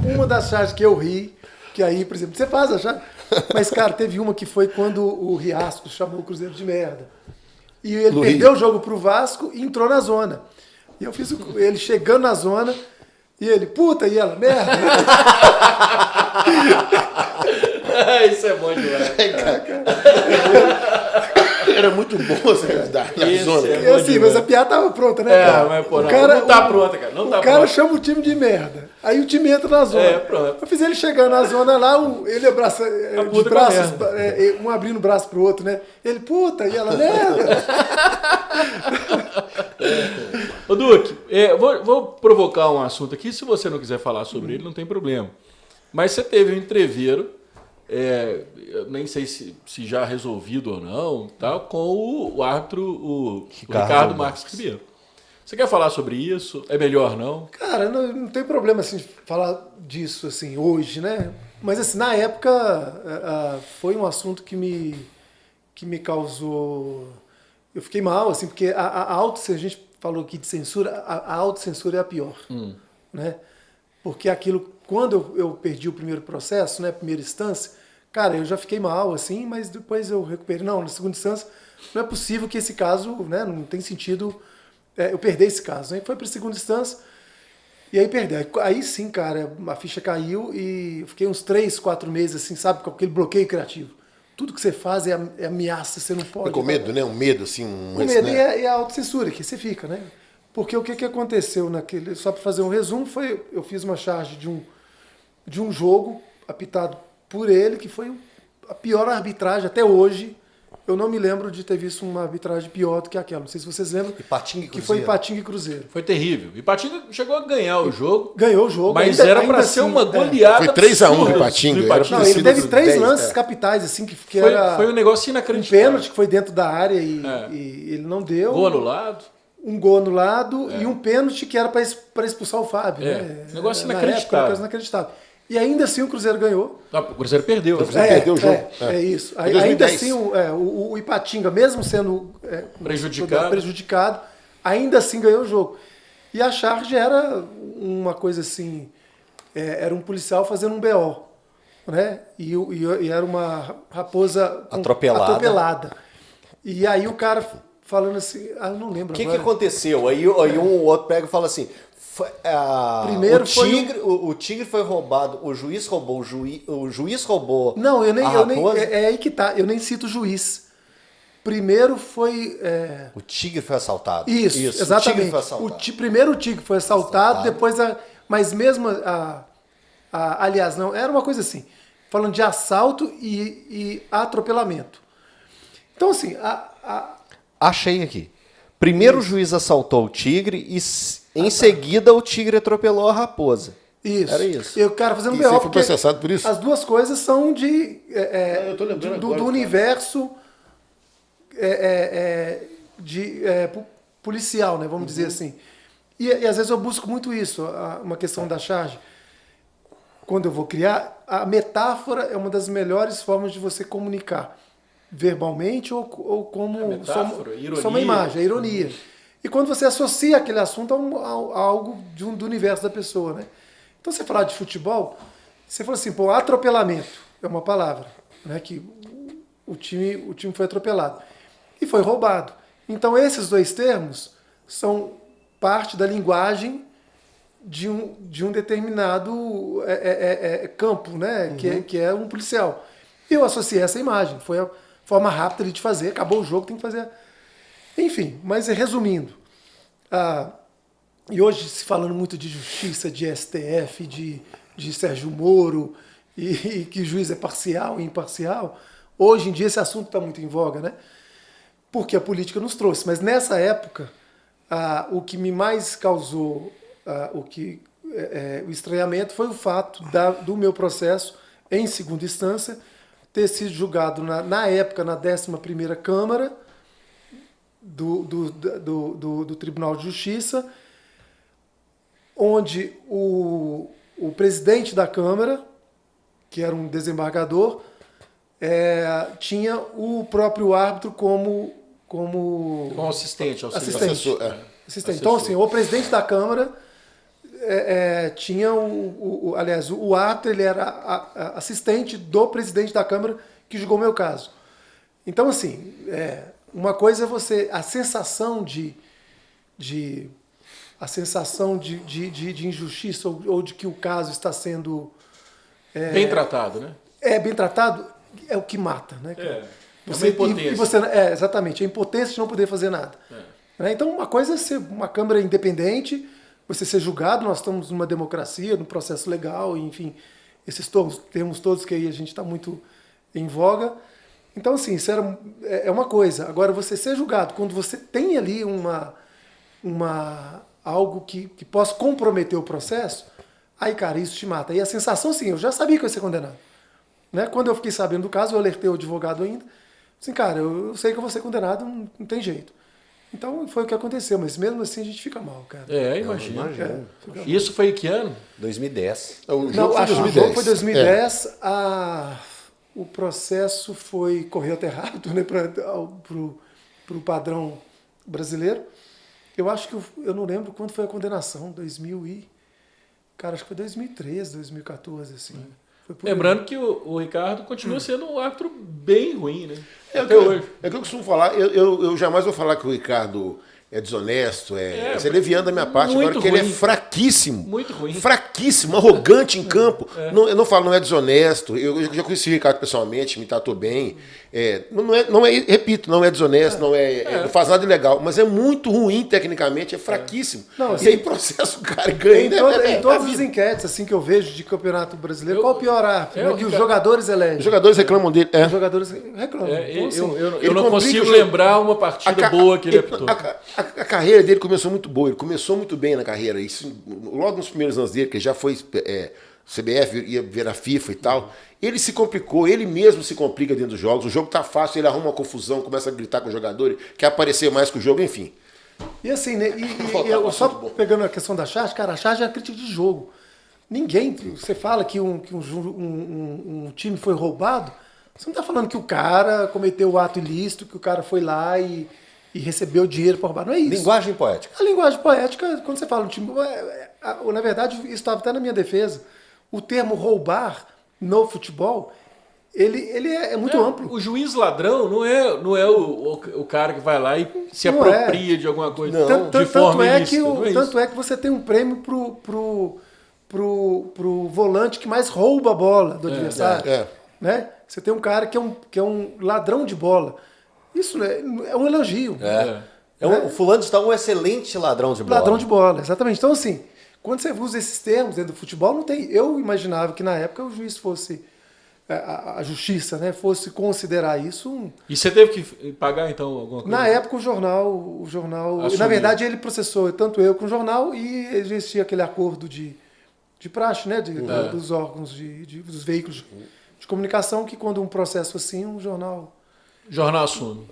Uma das charges que eu ri, que aí, por exemplo, você faz a charge, mas, cara, teve uma que foi quando o Riascos chamou o Cruzeiro de merda. E ele perdeu o jogo pro Vasco e entrou na zona. E eu fiz ele chegando na zona e ele, puta, e ela, merda. Isso é bom demais. Era muito bom você da zona. Eu assim, mas a piada tava pronta, né, cara? Mas pô, não tá pronta, cara. Não tá o cara pronta. chama o time de merda. Aí o time entra na zona. Pronto. Eu fiz ele chegar na zona lá, ele abraça de braços, um abrindo o braço pro outro, né? Ele, puta, e ela, merda. Ô, Duque, vou provocar um assunto aqui. Se você não quiser falar sobre ele, não tem problema. Mas você teve um entreveiro, eu nem sei se já resolvido ou não, tá, com o árbitro o Ricardo Marques Ribeiro. Você quer falar sobre isso? É melhor não? Cara, não tem problema assim, de falar disso assim, hoje, né? Mas assim, na época foi um assunto que me causou... Eu fiquei mal, assim, porque se a gente falou aqui de censura, a autocensura é a pior, né? Porque aquilo, quando eu perdi o primeiro processo, né, primeira instância, cara, eu já fiquei mal, assim, mas depois eu recuperei. Não, na segunda instância, não é possível que esse caso, né, não tem sentido eu perder esse caso. Aí foi para a segunda instância e aí perdeu. Aí sim, cara, a ficha caiu e eu fiquei uns 3, 4 meses, assim, sabe, com aquele bloqueio criativo. Tudo que você faz é ameaça, você não pode. Com medo, né? Um medo, assim. Com medo, né? E a autocensura que você fica, né? Porque o que aconteceu naquele... Só para fazer um resumo, eu fiz uma charge de um jogo apitado por ele, que foi a pior arbitragem até hoje. Eu não me lembro de ter visto uma arbitragem pior do que aquela. Não sei se vocês lembram. Ipatinga e Cruzeiro. Que foi Ipatinga e Cruzeiro. Foi terrível. Ipatinga chegou a ganhar o jogo. Ganhou o jogo. Mas era para ser uma goleada. Foi 3-1 do Ipatinga. Não, ele teve 3 lances capitais, assim, que foi um negócio inacreditável. Um pênalti que foi dentro da área e ele não deu. Gol anulado. Um gol anulado e um pênalti que era para expulsar o Fábio. Né? Negócio inacreditável. Inacreditável. E ainda assim o Cruzeiro ganhou. O Cruzeiro perdeu. O Cruzeiro perdeu o jogo. É isso. Ainda assim o Ipatinga, mesmo sendo prejudicado, ainda assim ganhou o jogo. E a charge era uma coisa assim, era um policial fazendo um BO. Né? E era uma raposa atropelada. E aí o cara falando assim, eu não lembro agora. O que aconteceu? Aí um outro pega e fala assim, primeiro o tigre foi roubado, o juiz roubou, o juiz roubou. Não, eu nem é aí que tá, eu nem cito o juiz. Primeiro foi... O tigre foi assaltado. Isso, exatamente. O tigre foi assaltado. Primeiro o tigre foi assaltado, depois mas mesmo aliás, não, era uma coisa assim, falando de assalto e atropelamento. Então assim, Achei aqui. Primeiro o juiz assaltou o tigre e em seguida o tigre atropelou a raposa. Isso. Era isso. E o cara fazendo BO, porque processado por isso? As duas coisas são eu tô lembrando agora, do universo policial, né? Vamos dizer assim. E às vezes eu busco muito isso, uma questão da charge. Quando eu vou criar, a metáfora é uma das melhores formas de você comunicar. Verbalmente ou como metáfora, ironia. Só uma imagem, a ironia. E quando você associa aquele assunto a algo do universo da pessoa, né? Então, você falar de futebol, você fala assim, atropelamento é uma palavra, né? Que o time foi atropelado e foi roubado. Então, esses dois termos são parte da linguagem de um determinado campo, né? Que é um policial. Eu associei essa imagem, foi a forma rápida de fazer, acabou o jogo, tem que fazer. Enfim, mas resumindo, e hoje se falando muito de justiça, de STF, de Sérgio Moro, e que o juiz é parcial e imparcial, hoje em dia esse assunto está muito em voga, né? Porque a política nos trouxe. Mas nessa época, o que me mais causou o estranhamento foi o fato do meu processo, em segunda instância, ter sido julgado na época na 11ª Câmara do Tribunal de Justiça, onde o presidente da Câmara, que era um desembargador, tinha o próprio árbitro como assistente. Assistente. Então, assim, o presidente da Câmara tinha aliás, o árbitro, ele era assistente do presidente da Câmara que julgou o meu caso. Então, assim, uma coisa é você... A sensação de injustiça ou de que o caso está sendo... bem tratado, né? Bem tratado é o que mata, né? Uma impotência. Exatamente, a impotência de não poder fazer nada. Né? Então, uma coisa é ser uma Câmara independente, você ser julgado, nós estamos numa democracia, num processo legal, enfim, esses termos todos que aí a gente está muito em voga. Então, assim, isso é uma coisa. Agora, você ser julgado quando você tem ali algo que possa comprometer o processo, aí, cara, isso te mata. E a sensação, sim, eu já sabia que eu ia ser condenado. Né? Quando eu fiquei sabendo do caso, eu alertei o advogado ainda. Assim, cara, eu sei que eu vou ser condenado, não tem jeito. Então, foi o que aconteceu, mas mesmo assim a gente fica mal, cara. Imagina. Isso foi em que ano? 2010. O jogo foi 2010. O jogo foi 2010, o processo correu até rápido, né, pro padrão brasileiro. Eu acho que eu não lembro quando foi a condenação, cara, acho que foi 2013, 2014, assim. Lembrando que o Ricardo continua sendo um árbitro bem ruim, né? Até hoje. É o que eu costumo falar. Eu jamais vou falar que o Ricardo é desonesto, é leviano da minha parte. Agora que ele é fraquíssimo. Muito ruim. Fraquíssimo, arrogante em campo. Eu não falo, não é desonesto. Eu já conheci o Ricardo pessoalmente, me tratou bem. Repito, não é desonesto, não faz nada ilegal. Mas é muito ruim tecnicamente, é fraquíssimo. Não, e aí processa o cara e ganha. Em todas as enquetes assim, que eu vejo de campeonato brasileiro, qual o pior árbitro? Que os jogadores elegem. Os jogadores reclamam dele. Os jogadores reclamam. Então, assim, eu não consigo lembrar uma partida boa que ele apitou. A carreira dele começou muito boa, ele começou muito bem na carreira. Isso, logo nos primeiros anos dele, que já foi CBF, ia ver a FIFA e tal, ele se complicou, ele mesmo se complica dentro dos jogos. O jogo tá fácil, ele arruma uma confusão, começa a gritar com o jogador, quer aparecer mais que o jogo, enfim. E assim, né, só pegando a questão da charge, cara, a charge é a crítica de jogo. Ninguém, você fala que um time foi roubado, você não está falando que o cara cometeu o ato ilícito, que o cara foi lá e recebeu dinheiro para roubar. Não é isso. Linguagem poética. A linguagem poética, quando você fala um time... Na verdade, isso estava até na minha defesa. O termo roubar no futebol, ele é muito amplo. O juiz ladrão não é o cara que vai lá e se apropria de alguma coisa de forma ilícita. Tanto é que você tem um prêmio pro volante que mais rouba a bola do adversário. Né? Você tem um cara que é um ladrão de bola. Isso é um elogio. O fulano está um excelente ladrão de bola. Ladrão de bola, exatamente. Então, assim, quando você usa esses termos dentro do futebol, não tem... Eu imaginava que na época o juiz fosse... A justiça, né, fosse considerar isso... E você teve que pagar, então, alguma coisa? Na época, o jornal... Na verdade, ele processou tanto eu como o jornal e existia aquele acordo de praxe, né, dos órgãos, dos veículos de comunicação, que quando um processo assim, um jornal... Jornal assume.